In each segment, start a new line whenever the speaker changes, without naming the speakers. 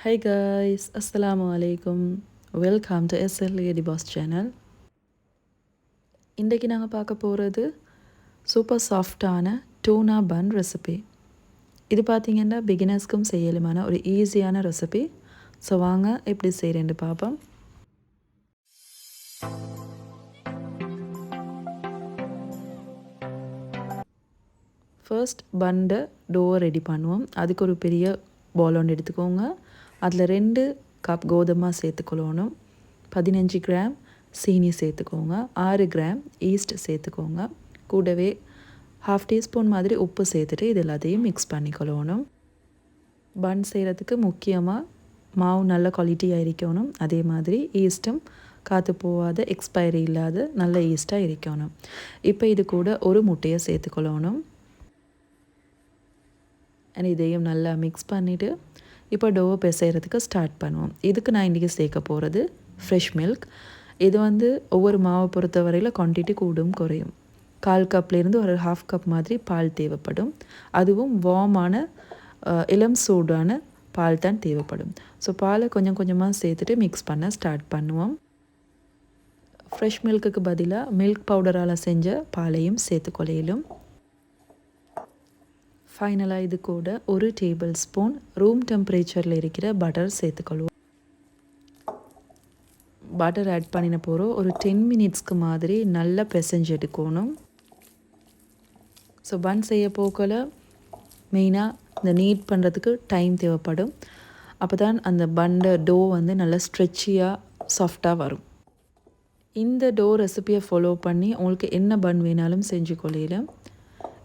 Hi guys, Assalamu alaikum. Welcome to SL Lady Boss channel. இன்றைக்கி நாங்கள் பார்க்க போகிறது சூப்பர் சாஃப்டான டூனா பன் ரெசிபி. இது பார்த்திங்கன்னா பிகினர்ஸ்க்கும் செய்யலுமான ஒரு ஈஸியான ரெசிபி. ஸோ வாங்க எப்படி செய்கிறேன்னு பார்ப்போம். ஃபர்ஸ்ட் பண்டை டோவை ரெடி பண்ணுவோம். அதுக்கு ஒரு பெரிய பவுல் ஒன்று எடுத்துக்கோங்க. அதில் 2 கப் கோதுமை சேர்த்துக்கொள்ளணும். 15 கிராம் சீனி சேர்த்துக்கோங்க. 6 கிராம் ஈஸ்ட் சேர்த்துக்கோங்க. கூடவே 1/2 டீஸ்பூன் மாதிரி உப்பு சேர்த்துட்டு இது எல்லாத்தையும் மிக்ஸ் பண்ணிக்கொள்ளணும். பன் செய்கிறதுக்கு முக்கியமாக மாவு நல்ல குவாலிட்டியாக இருக்கணும். அதே மாதிரி ஈஸ்ட்டும் காற்று போகாத எக்ஸ்பைரி இல்லாத நல்ல ஈஸ்ட்டாக இருக்கணும். இப்போ இது கூட ஒரு முட்டையை சேர்த்துக்கொள்ளணும். அண்ட் இதையும் நல்லா மிக்ஸ் பண்ணிவிட்டு இப்போ டோவை பிசைகிறதுக்கு ஸ்டார்ட் பண்ணுவோம். இதுக்கு நான் இன்றைக்கி சேர்க்க போகிறது ஃப்ரெஷ் மில்க். இது ஒவ்வொரு மாவை பொறுத்த வரையில் குவான்டிட்டி கூடும் குறையும். 1/4 கப்லேருந்து ஒரு 1/2 கப் மாதிரி பால் தேவைப்படும். அதுவும் வார்மான இளம் சூடான பால் தான் தேவைப்படும். ஸோ பாலை கொஞ்சம் கொஞ்சமாக சேர்த்துட்டு மிக்ஸ் பண்ண ஸ்டார்ட் பண்ணுவோம். ஃப்ரெஷ் மில்க்குக்கு பதிலாக மில்க் பவுடரால் செஞ்ச பாலையும் சேர்த்துக்கொள்ளையிலும். ஃபைனலாக இது கூட 1 டேபிள் ஸ்பூன் ரூம் டெம்பரேச்சரில் இருக்கிற பட்டர் சேர்த்துக்கொள்வோம். பட்டர் ஆட் பண்ணின போகிறோம் ஒரு 10 மினிட்ஸ்க்கு மாதிரி நல்லா பிசைஞ்சு எடுக்கணும். ஸோ பன் செய்ய போக்கில் மெயினாக இந்த நீட் பண்ணுறதுக்கு டைம் தேவைப்படும். அப்போ தான் அந்த பண்டை டோ நல்லா ஸ்ட்ரெச்சியாக சாஃப்டாக வரும். இந்த டோ ரெசிபியை ஃபாலோ பண்ணி உங்களுக்கு என்ன பன் வேணாலும் செஞ்சு கொள்ளையில.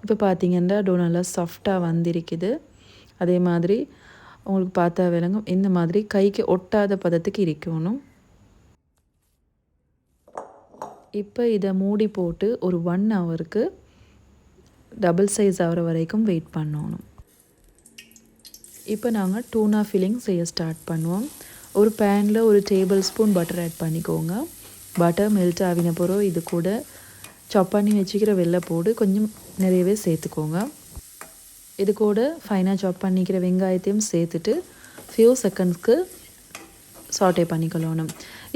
இப்போ பார்த்தீங்கன்னா டோ நல்லா சாஃப்டாக வந்திருக்குது. அதே மாதிரி உங்களுக்கு பார்த்தா விளங்கும் இந்த மாதிரி கைக்கு ஒட்டாத பதத்துக்கு இருக்கணும். இப்போ இதை மூடி போட்டு ஒரு 1 ஹவருக்கு டபுள் சைஸ் ஆகிற வரைக்கும் வெயிட் பண்ணணும். இப்போ நாங்கள் டூனா ஃபில்லிங் செய்ய ஸ்டார்ட் பண்ணுவோம். ஒரு பேனில் ஒரு டேபிள் ஸ்பூன் பட்டர் ஆட் பண்ணிக்கோங்க. பட்டர் மெல்ட் ஆகின பிறகு இது கூட சாப் பண்ணி வச்சுக்கிற வெள்ளைப்பூடு கொஞ்சம் நிறையவே சேர்த்துக்கோங்க. இது கூட ஃபைனாக சாப் பண்ணிக்கிற வெங்காயத்தையும் சேர்த்துட்டு ஃபியூ செகண்ட்ஸ்க்கு சாட்டே பண்ணிக்கொள்ளணும்.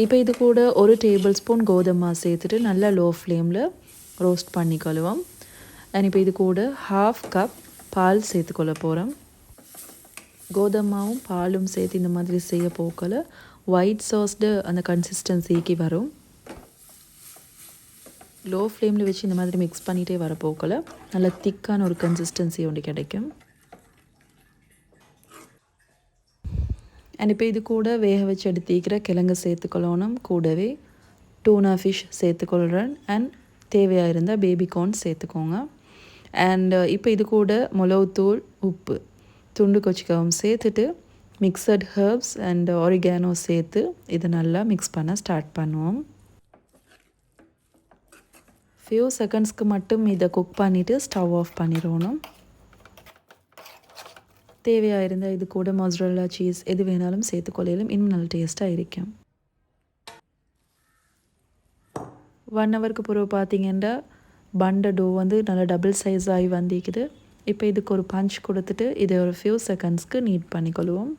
இப்போ இது கூட ஒரு டேபிள் ஸ்பூன் கோதுமை சேர்த்துட்டு நல்லா லோ ஃப்ளேமில் ரோஸ்ட் பண்ணிக்கொள்வோம். அண்ட் இப்போ இது கூட 1/2 கப் பால் சேர்த்துக்கொள்ள போகிறோம். கோதுமாவும் பாலும் சேர்த்து இந்த மாதிரி செய்ய போக்கல ஒயிட் சாஸ்டு அந்த கன்சிஸ்டன்சிக்கு வரும். லோ ஃப்ளேமில் வச்சு இந்த மாதிரி மிக்ஸ் பண்ணிகிட்டே வர போக்கல நல்லா திக்கான ஒரு கன்சிஸ்டன்சி ஒன்று கிடைக்கும். அண்ட் இப்போ இது கூட வேக வச்சு எடுத்துக்கிற கிழங்கு சேர்த்துக்கொள்ளணும். கூடவே டூனா ஃபிஷ் சேர்த்துக்கொள்கிறேன். அண்ட் தேவையாக இருந்தால் பேபி கார்ன் சேர்த்துக்கோங்க. அண்ட் இப்போ இது கூட மிளகுத்தூள், உப்பு, துண்டு கொச்சிக்காவும் சேர்த்துட்டு மிக்சட் ஹர்ப்ஸ் அண்ட் ஆரிகானோ சேர்த்து இதை நல்லா மிக்ஸ் பண்ண ஸ்டார்ட் பண்ணுவோம். ஃபியூ செகண்ட்ஸ்க்கு மட்டும் இதை குக் பண்ணிவிட்டு ஸ்டவ் ஆஃப் பண்ணிடணும். தேவையாக இருந்தால் இது கூட மொசரல்லா சீஸ் எது வேணாலும் சேர்த்துக்கொள்ளையிலும் இன்னும் நல்ல டேஸ்ட்டாக இருக்கும். 1 ஹவருக்கு பிறகு பார்த்தீங்கன்னா பண்டை டோ நல்லா டபுள் சைஸ் ஆகி வந்திக்குது. இப்போ இதுக்கு ஒரு பஞ்ச் கொடுத்துட்டு இதை ஒரு ஃபியூ செகண்ட்ஸ்க்கு நீட் பண்ணிக்கொள்வோம்.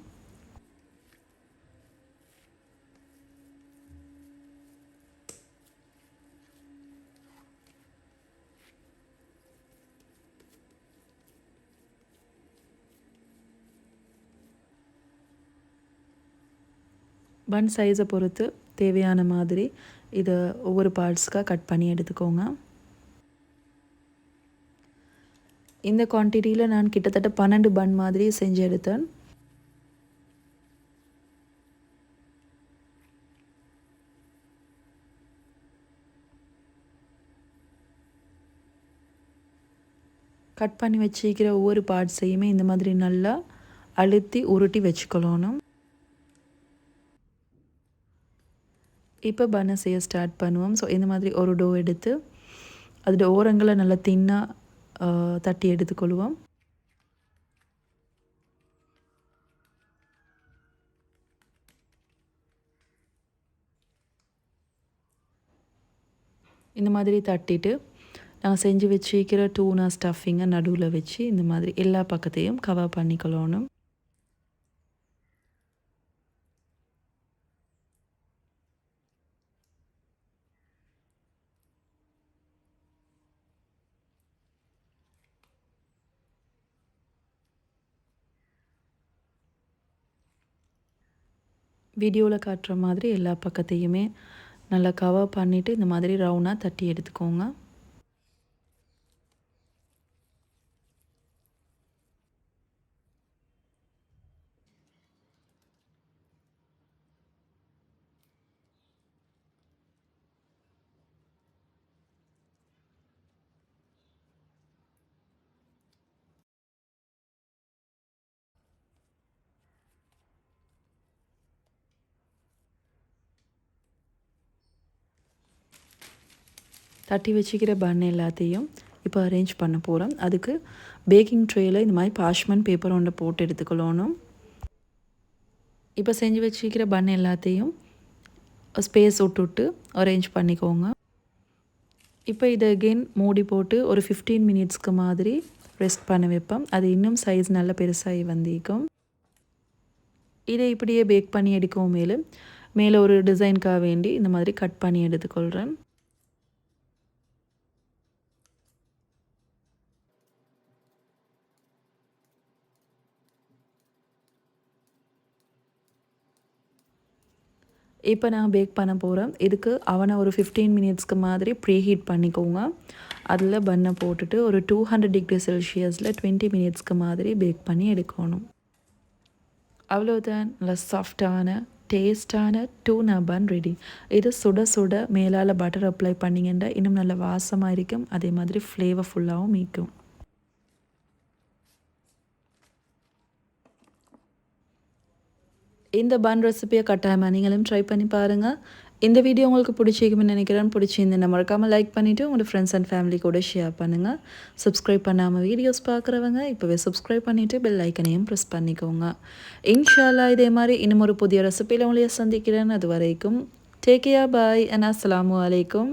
பன் சைஸை பொறுத்து தேவையான மாதிரி இதை ஒவ்வொரு பார்ட்ஸ்க்காக கட் பண்ணி எடுத்துக்கோங்க. இந்த குவான்டிட்டியில் நான் கிட்டத்தட்ட 12 பன் மாதிரி செஞ்சு எடுத்தேன். கட் பண்ணி வச்சுக்கிற ஒவ்வொரு பார்ட்ஸையுமே இந்த மாதிரி நல்லா அழுத்தி உருட்டி வச்சுக்கொள்ளணும். இப்போ பன்னை செய்ய ஸ்டார்ட் பண்ணுவோம். ஸோ இந்த மாதிரி ஒரு டோ எடுத்து அதோட ஓரங்களை நல்லா தின்னாக தட்டி எடுத்துக்கொள்வோம். இந்த மாதிரி தட்டிட்டு நான் செஞ்சு வச்சுக்கிற டூனா ஸ்டஃபிங்கை நடுவில் வச்சு இந்த மாதிரி எல்லா பக்கத்தையும் கவர் பண்ணிக்கொள்ளணும். வீடியோவில் காட்டுற மாதிரி எல்லா பக்கத்தையுமே நல்லா கவர் பண்ணிவிட்டு இந்த மாதிரி ரவுண்டாக தட்டி எடுத்துக்கோங்க. தட்டி வச்சுக்கிற பன் எல்லாத்தையும் இப்போ அரேஞ்ச் பண்ண போகிறோம். அதுக்கு பேக்கிங் ட்ரேயில் இந்த மாதிரி பார்ச்மெண்ட் பேப்பர் ஒன்று போட்டு எடுத்துக்கொள்ளணும். இப்போ செஞ்சு வச்சுக்கிற பன் எல்லாத்தையும் ஸ்பேஸ் விட்டுவிட்டு அரேஞ்ச் பண்ணிக்கோங்க. இப்போ இதை அகெயின் மூடி போட்டு ஒரு 15 மினிட்ஸ்க்கு மாதிரி ரெஸ்ட் பண்ண வைப்போம். அது இன்னும் சைஸ் நல்ல பெருசாகி வந்திருக்கும். இதை இப்படியே பேக் பண்ணி எடுக்கவும் மேலே ஒரு டிசைனுக்காக வேண்டி இந்த மாதிரி கட் பண்ணி எடுத்துக்கொள்கிறேன். இப்போ நான் பேக் பண்ண போகிறேன். இதுக்கு அவனை ஒரு 15 மினிட்ஸ்க்கு மாதிரி ப்ரீ ஹீட் பண்ணிக்கோங்க. அதில் பன்னை போட்டுட்டு ஒரு 200 டிகிரி செல்சியஸில் 20 மினிட்ஸ்க்கு மாதிரி பேக் பண்ணி எடுக்கணும். அவ்வளோதான், நல்லா சாஃப்டான டேஸ்டான டூனா பன் ரெடி. இது சுட சுட மேலால் பட்டர் அப்ளை பண்ணிங்கன்னா இன்னும் நல்ல வாசமாக இருக்கும். அதே மாதிரி ஃப்ளேவர்ஃபுல்லாகவும் மீக்கும். இந்த பன் ரெசிபியை கட்டாயமாக நீங்களும் ட்ரை பண்ணி பாருங்கள். இந்த வீடியோ உங்களுக்கு பிடிச்சிக்குன்னு நினைக்கிறேன். பிடிச்சிருந்தேன் மறக்காமல் லைக் பண்ணிவிட்டு உங்களோட ஃப்ரெண்ட்ஸ் அண்ட் ஃபேமிலி கூட ஷேர் பண்ணுங்கள். சப்ஸ்கிரைப் பண்ணாமல் வீடியோஸ் பார்க்குறவங்க இப்போவே சப்ஸ்கிரைப் பண்ணிவிட்டு பெல் ஐக்கனையும் ப்ரெஸ் பண்ணிக்கோங்க. இன்ஷா அல்லாஹ் இதே மாதிரி இன்னும் ஒரு புதிய ரெசிபியில் உங்களையே சந்திக்கிறேன். அது வரைக்கும் டேக் கேர், பாய் அண்ட் அஸ்ஸலாமு அலைக்கும்.